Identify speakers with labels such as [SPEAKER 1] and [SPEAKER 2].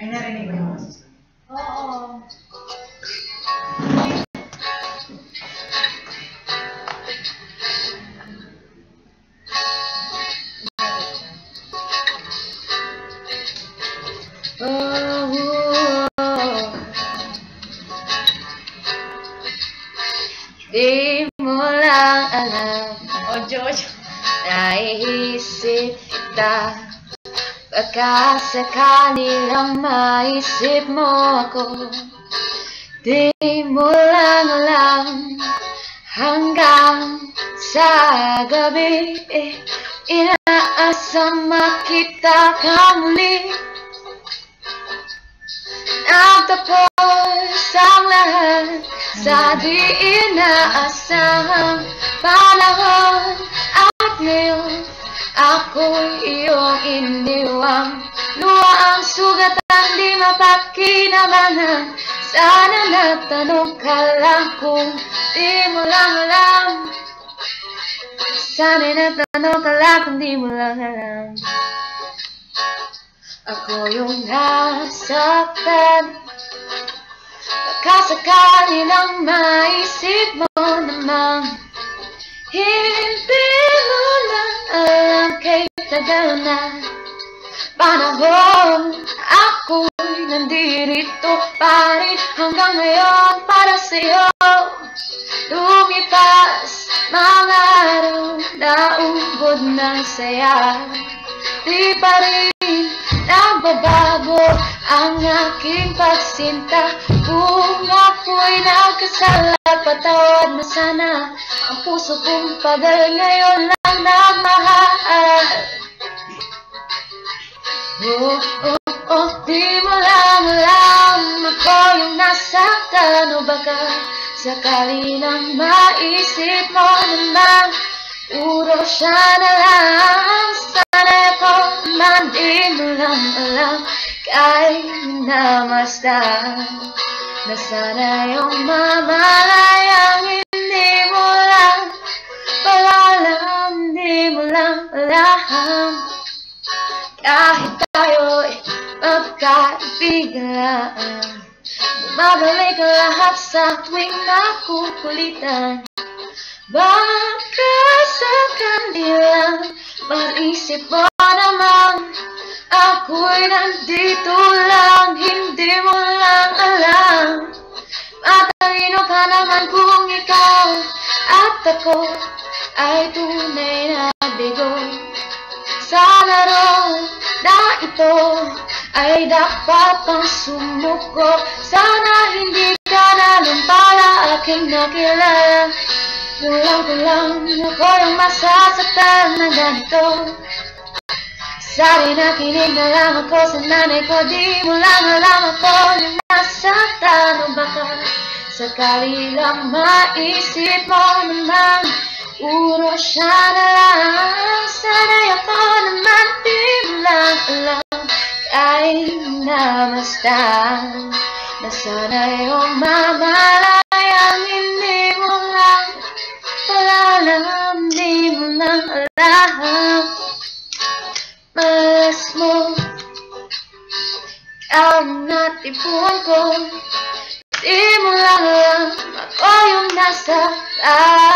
[SPEAKER 1] Ay, narinig mo yung boses.
[SPEAKER 2] Oo.
[SPEAKER 3] Di mo lang alam,
[SPEAKER 2] Jojo.
[SPEAKER 3] naiisip kita. Baka sakali lang maisip mo ako. Di mo lang alam, hanggang sa gabi inaasam makita ka muli. Nagtapos ang lahat sa di inaasahang panahon. At ngayon ako'y iyong iniwang. Luha ang sugatan, di mapakinabangan. Sana natanong ka lang kung di mo lang alam. Sana natanong ka lang kung di mo lang alam. Ako yung nasaktan. Baka sakali lang maisip mo namang hindi mo lang alam. Kay tagal na panahon ako'y nandito pa rin hanggang ngayon para sa'yo. Lumipas mga araw, naubod ng saya. Di pa rin nagbabago ang aking pagsinta. Kung ako'y nagkasala, patawad mo sana. Ang puso kong pagal ngayon lang nagmahal. Di mo lang alam, ako yung nasaktan. O baka sakali lang maisip mo naman, puro siya na lang. Sana ako man di mo lang alam, kahit namasdan na sana yung mamalayang hindi mo lang pala alam. Di mo lang alam, kahit tayo'y magkaibigan, bumabalik lahat sa tuwing nakukulitan. Baka sakali lang maisip mo naman, ako'y nandito lang, hindi mo lang alam. Matalino ka naman kung ikaw at ako ay tunay na bigo. Sa laro na ito ay dapat pang sumuko. Sana hindi ka na lang pala aking nakilala. Kulang ako yung masasaktan na ganito. Sabi nakinig na lang ako sa nanay ko. Di mo lang alam, ako yung nasaktan. O baka sakali lang maisip mo naman, puro siya na lang. Sana'y ako naman di mo lang alam, kahit namasdan na sana yung mamalayang hindi mo lang pala alam. Di mo lang alam, malas mo ang natipuan ko. Di mo lang alam, ako yung nasaktan.